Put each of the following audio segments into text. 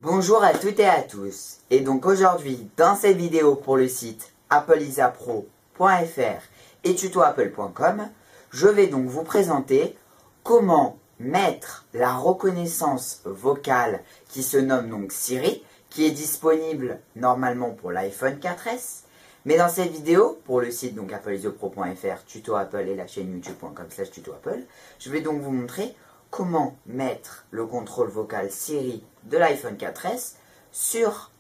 Bonjour à toutes et à tous, et donc aujourd'hui dans cette vidéo pour le site appleisapro.fr et tutoapple.com, je vais donc vous présenter comment mettre la reconnaissance vocale qui se nomme donc Siri, qui est disponible normalement pour l'iPhone 4S. Mais dans cette vidéo, pour le site donc appleisapro.fr, tutoapple et la chaîne youtube.com/tutoapple, je vais donc vous montrer comment mettre le contrôle vocal Siri de l'iPhone 4S sur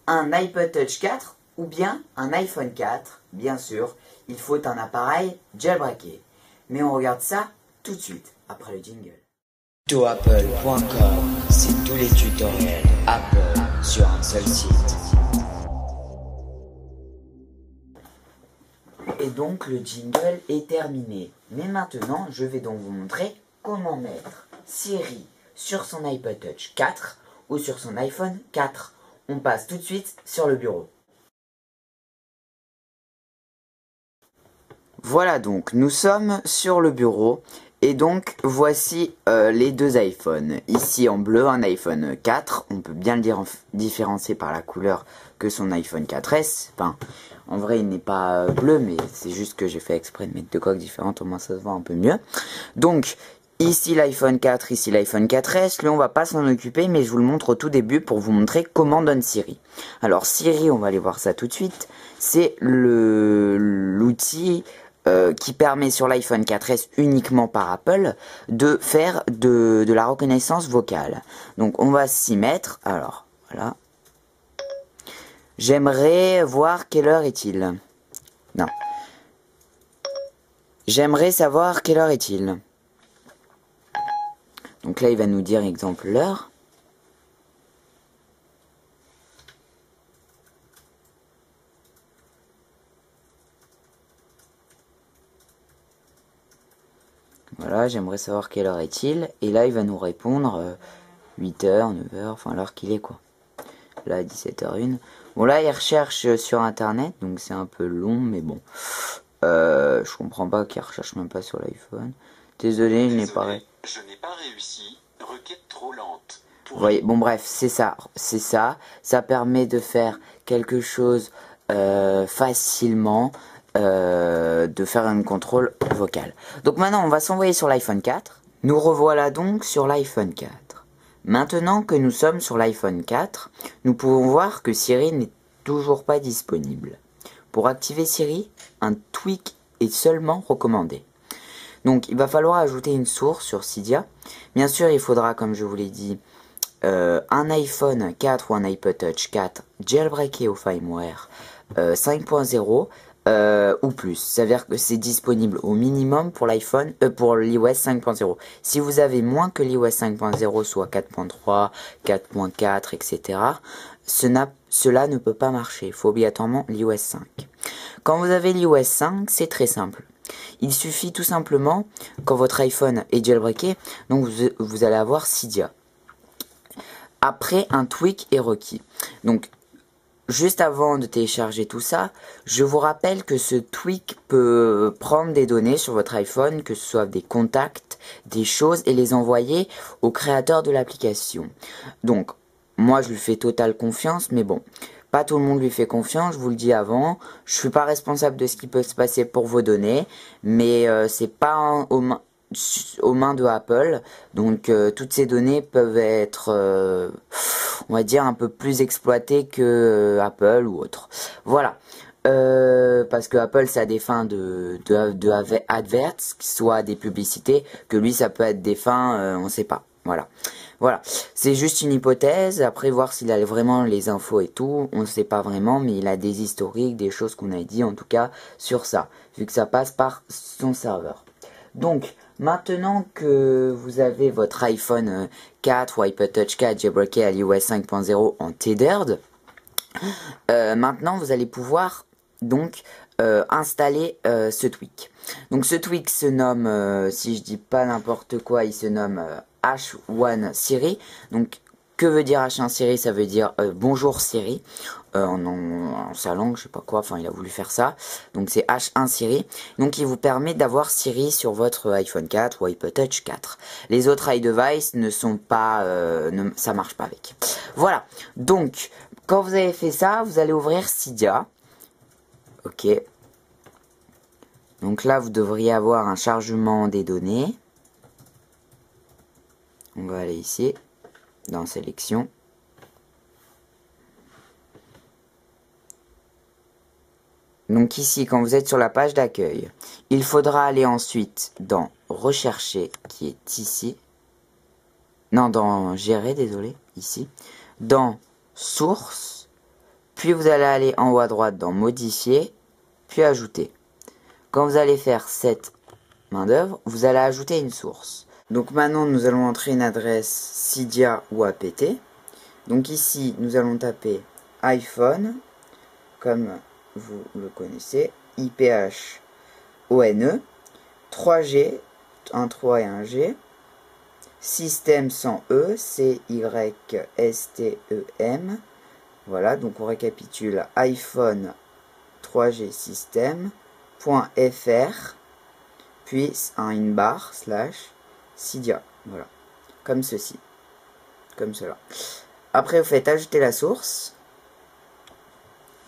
un iPod Touch 4 ou bien un iPhone 4. Bien sûr, il faut un appareil jailbreaké. Mais on regarde ça tout de suite, après le jingle. tutoapple.com, c'est tous les tutoriels Apple sur un seul site. Et donc le jingle est terminé. Mais maintenant, je vais donc vous montrer comment mettre Siri sur son iPod Touch 4 ou sur son iPhone 4. On passe tout de suite sur le bureau. Voilà donc, nous sommes sur le bureau et donc voici les deux iPhones. Ici en bleu, un iPhone 4, on peut bien le différencier par la couleur que son iPhone 4S. Enfin, en vrai il n'est pas bleu, mais c'est juste que j'ai fait exprès de mettre deux coques différentes, au moins ça se voit un peu mieux. Donc, ici l'iPhone 4, ici l'iPhone 4S, lui on va pas s'en occuper, mais je vous le montre au tout début pour vous montrer comment donne Siri. Alors Siri, on va aller voir ça tout de suite, c'est l'outil qui permet sur l'iPhone 4S uniquement par Apple de faire de la reconnaissance vocale. Donc on va s'y mettre, alors voilà. J'aimerais voir quelle heure est-il. Non. J'aimerais savoir quelle heure est-il. Donc là, il va nous dire, exemple, l'heure. Voilà, j'aimerais savoir quelle heure est-il. Et là, il va nous répondre 8h, 9h, enfin l'heure qu'il est, quoi. Là, 17h01. Bon, là, il recherche sur Internet, donc c'est un peu long, mais bon. Je comprends pas qu'il recherche même pas sur l'iPhone. Désolé, je n'ai pas réussi. Requête trop lente. Vous voyez, bon bref, c'est ça. Ça permet de faire quelque chose facilement, de faire un contrôle vocal. Donc maintenant, on va s'envoyer sur l'iPhone 4. Nous revoilà donc sur l'iPhone 4. Maintenant que nous sommes sur l'iPhone 4, nous pouvons voir que Siri n'est toujours pas disponible. Pour activer Siri, un tweak est seulement recommandé. Donc il va falloir ajouter une source sur Cydia. Bien sûr, il faudra, comme je vous l'ai dit, un iPhone 4 ou un iPod Touch 4 jailbreaké au firmware 5.0 ou plus. Ça veut dire que c'est disponible au minimum pour l'iPhone, pour l'iOS 5.0. Si vous avez moins que l'iOS 5.0, soit 4.3, 4.4, etc., cela ne peut pas marcher. Il faut obligatoirement l'iOS 5. Quand vous avez l'iOS 5, c'est très simple. Il suffit tout simplement, quand votre iPhone est jailbreaké, donc vous allez avoir Cydia. Après, un tweak est requis. Donc, juste avant de télécharger tout ça, je vous rappelle que ce tweak peut prendre des données sur votre iPhone, que ce soit des contacts, des choses, et les envoyer au créateur de l'application. Donc, moi je lui fais totale confiance, mais bon, pas tout le monde lui fait confiance, je vous le dis avant. Je suis pas responsable de ce qui peut se passer pour vos données, mais c'est pas aux mains de Apple. Donc toutes ces données peuvent être, on va dire, un peu plus exploitées que Apple ou autre. Voilà. Parce que Apple, ça a des fins de adverts, soit des publicités, que lui ça peut être des fins, on sait pas. Voilà, c'est juste une hypothèse. Après, voir s'il a vraiment les infos et tout, on ne sait pas vraiment, mais il a des historiques, des choses qu'on a dit en tout cas sur ça, vu que ça passe par son serveur. Donc, maintenant que vous avez votre iPhone 4 ou iPod Touch 4 jailbreaké à l'iOS 5.0 en tethered, maintenant vous allez pouvoir donc installer ce tweak. Donc ce tweak se nomme, si je dis pas n'importe quoi, il se nomme H1 Siri. Donc Que veut dire H1 Siri? Ça veut dire bonjour Siri. En sa langue, je sais pas quoi, enfin il a voulu faire ça. Donc c'est H1 Siri. Donc il vous permet d'avoir Siri sur votre iPhone 4 ou iPod Touch 4. Les autres iDevice ne sont pas, ça marche pas avec. Voilà. Donc quand vous avez fait ça, vous allez ouvrir Cydia. Ok. Donc là vous devriez avoir un chargement des données. On va aller ici dans sélection. Donc ici, quand vous êtes sur la page d'accueil, il faudra aller ensuite dans rechercher, qui est ici. Non, dans gérer, désolé, ici. Dans source, puis vous allez aller en haut à droite dans modifier, puis ajouter. Quand vous allez faire cette main d'œuvre, vous allez ajouter une source. Donc maintenant, nous allons entrer une adresse Cydia ou apt. Donc ici, nous allons taper iPhone, comme vous le connaissez, IPHONE, 3G, un 3 et un G, système sans E, CYSTEM. Voilà, donc on récapitule iPhone 3G système.fr, puis une barre slash Cydia. Voilà, comme ceci, comme cela. Après, vous faites ajouter la source.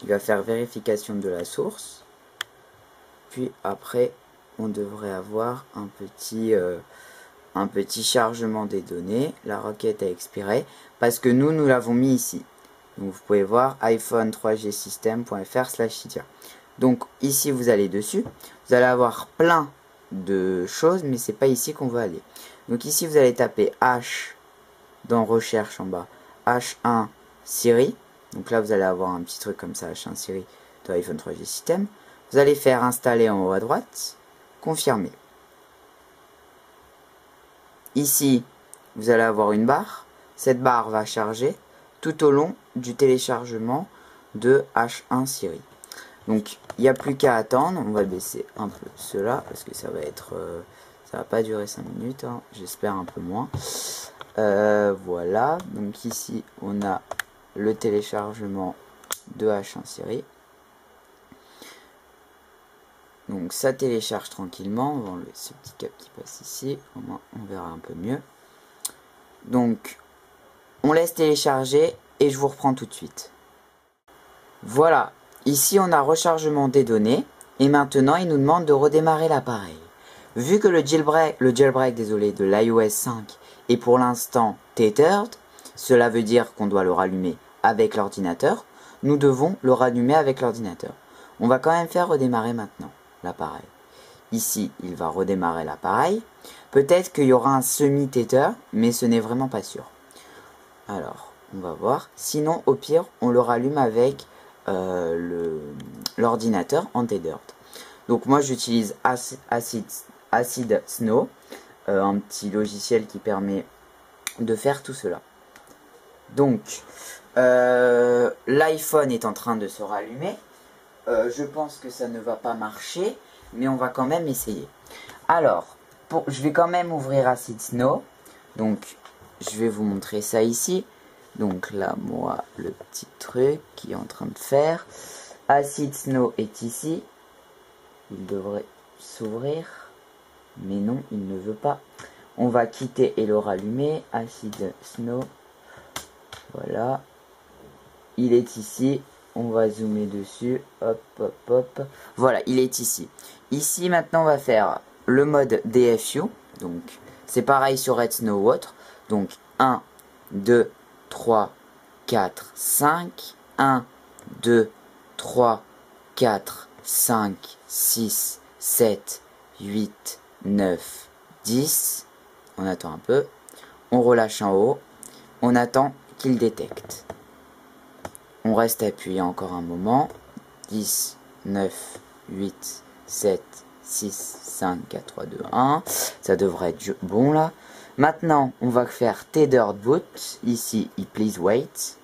Il va faire vérification de la source. Puis après, on devrait avoir un petit chargement des données. La requête a expiré parce que nous l'avons mis ici. Donc vous pouvez voir iPhone 3G system.fr/Cydia. Donc ici, vous allez dessus. Vous allez avoir plein de choses, mais c'est pas ici qu'on va aller. Donc ici, vous allez taper H dans recherche en bas. H1 Siri. Donc là, vous allez avoir un petit truc comme ça, H1 Siri de iPhone 3G System. Vous allez faire installer en haut à droite, confirmer. Ici, vous allez avoir une barre. Cette barre va charger tout au long du téléchargement de H1 Siri. Donc, il n'y a plus qu'à attendre. On va baisser un peu cela parce que ça va être, ça va pas durer 5 minutes. Hein. J'espère un peu moins. Voilà. Donc ici, on a le téléchargement de H1 Siri. Donc ça télécharge tranquillement. On va enlever ce petit cap qui passe ici. Au moins on verra un peu mieux. Donc on laisse télécharger et je vous reprends tout de suite. Voilà. Ici on a rechargement des données. Et maintenant il nous demande de redémarrer l'appareil. Vu que le jailbreak de l'iOS 5 est pour l'instant tethered, cela veut dire qu'on doit le rallumer avec l'ordinateur. Nous devons le rallumer avec l'ordinateur. On va quand même faire redémarrer maintenant l'appareil. Ici, il va redémarrer l'appareil. Peut-être qu'il y aura un semi-tether, mais ce n'est vraiment pas sûr. Alors, on va voir. Sinon, au pire, on le rallume avec l'ordinateur en tethered. Donc moi, j'utilise Acid Snow, un petit logiciel qui permet de faire tout cela. Donc, l'iPhone est en train de se rallumer. Je pense que ça ne va pas marcher, mais on va quand même essayer. Alors, je vais quand même ouvrir Acid Snow. Donc, je vais vous montrer ça ici. Donc là, moi, le petit truc qui est en train de faire. Acid Snow est ici. Il devrait s'ouvrir. Mais non, il ne veut pas. On va quitter et le rallumer. Acid Snow. Voilà. Il est ici. On va zoomer dessus. Hop, hop, hop. Voilà, il est ici. Ici, maintenant, on va faire le mode DFU. Donc, c'est pareil sur Red Snow ou autre. Donc, 1, 2, 3, 4, 5. 1, 2, 3, 4, 5, 6, 7, 8, 9, 10. On attend un peu. On relâche en haut. On attend qu'il détecte. On reste appuyé encore un moment. 10, 9, 8, 7, 6, 5, 4, 3, 2, 1. Ça devrait être bon là. Maintenant, on va faire Tethered Boot. Ici, Please Wait.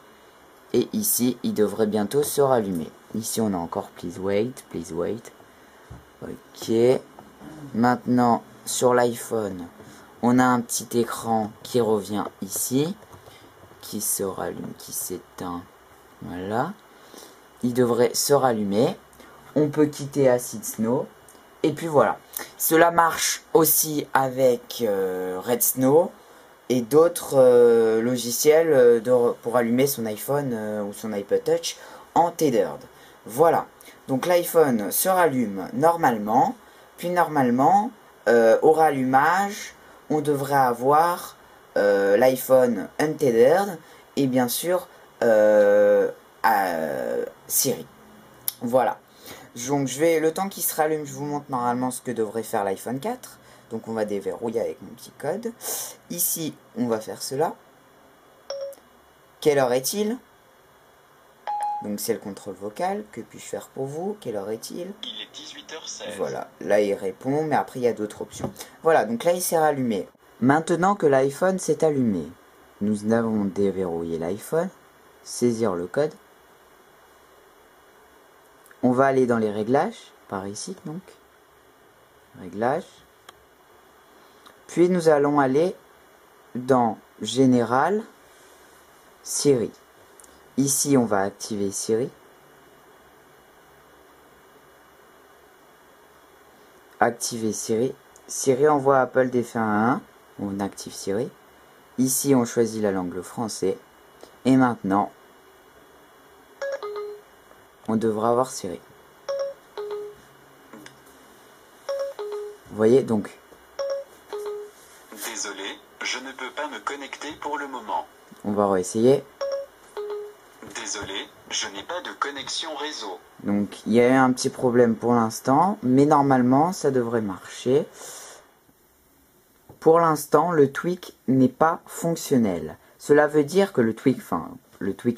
Et ici, il devrait bientôt se rallumer. Ici, on a encore Please Wait, Please Wait. Ok. Maintenant, sur l'iPhone, on a un petit écran qui revient ici, qui se rallume, qui s'éteint. Voilà. Il devrait se rallumer. On peut quitter Acid Snow. Et puis voilà. Cela marche aussi avec Red Snow et d'autres logiciels pour allumer son iPhone ou son iPod Touch en tethered. Voilà. Donc l'iPhone se rallume normalement. Puis normalement, au rallumage, on devrait avoir l'iPhone untethered et bien sûr Siri. Voilà. Donc le temps qu'il se rallume, je vous montre normalement ce que devrait faire l'iPhone 4. Donc on va déverrouiller avec mon petit code. Ici, on va faire cela. Quelle heure est-il? Donc c'est le contrôle vocal. Que puis-je faire pour vous? Quelle heure est-il? Il est 18h16. Voilà, là il répond, mais après il y a d'autres options. Voilà, donc là il s'est rallumé. Maintenant que l'iPhone s'est allumé, nous avons déverrouillé l'iPhone. Saisir le code. On va aller dans les réglages, par ici donc. Réglages. Puis nous allons aller dans Général, Siri. Ici on va activer Siri. Activer Siri. Siri envoie Apple des fins à 1. On active Siri. Ici on choisit la langue français. Et maintenant, on devra avoir Siri. Vous voyez donc. Désolé, je ne peux pas me connecter pour le moment. On va réessayer. Désolé, je n'ai pas de connexion réseau. Donc il y a eu un petit problème pour l'instant, mais normalement ça devrait marcher. Pour l'instant, le tweak n'est pas fonctionnel. Cela veut dire que le tweak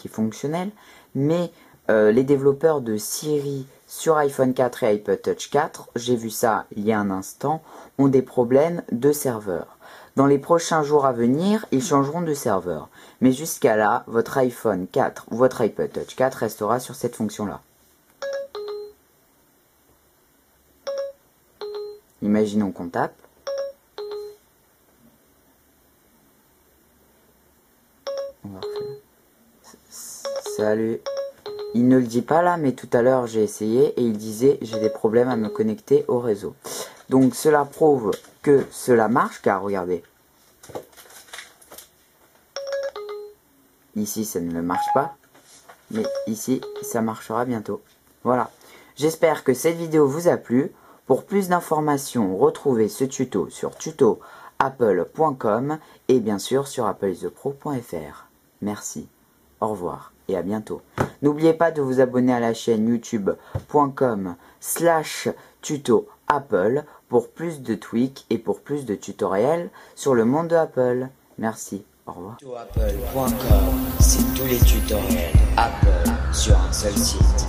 est fonctionnel, mais les développeurs de Siri sur iPhone 4 et iPod Touch 4, j'ai vu ça il y a un instant, ont des problèmes de serveur. Dans les prochains jours à venir, ils changeront de serveur. Mais jusqu'à là, votre iPhone 4 ou votre iPod Touch 4 restera sur cette fonction-là. Imaginons qu'on tape. On va refaire. Salut. Il ne le dit pas là, mais tout à l'heure j'ai essayé et il disait j'ai des problèmes à me connecter au réseau. Donc cela prouve que cela marche, car regardez. Ici ça ne marche pas, mais ici ça marchera bientôt. Voilà. J'espère que cette vidéo vous a plu. Pour plus d'informations, retrouvez ce tuto sur tutoapple.com et bien sûr sur appleisthepro.fr. Merci, au revoir et à bientôt. N'oubliez pas de vous abonner à la chaîne youtube.com/tutoapple pour plus de tweaks et pour plus de tutoriels sur le monde de Apple. Merci, au revoir. Tutoapple.com, c'est tous les tutoriels Apple sur un seul site.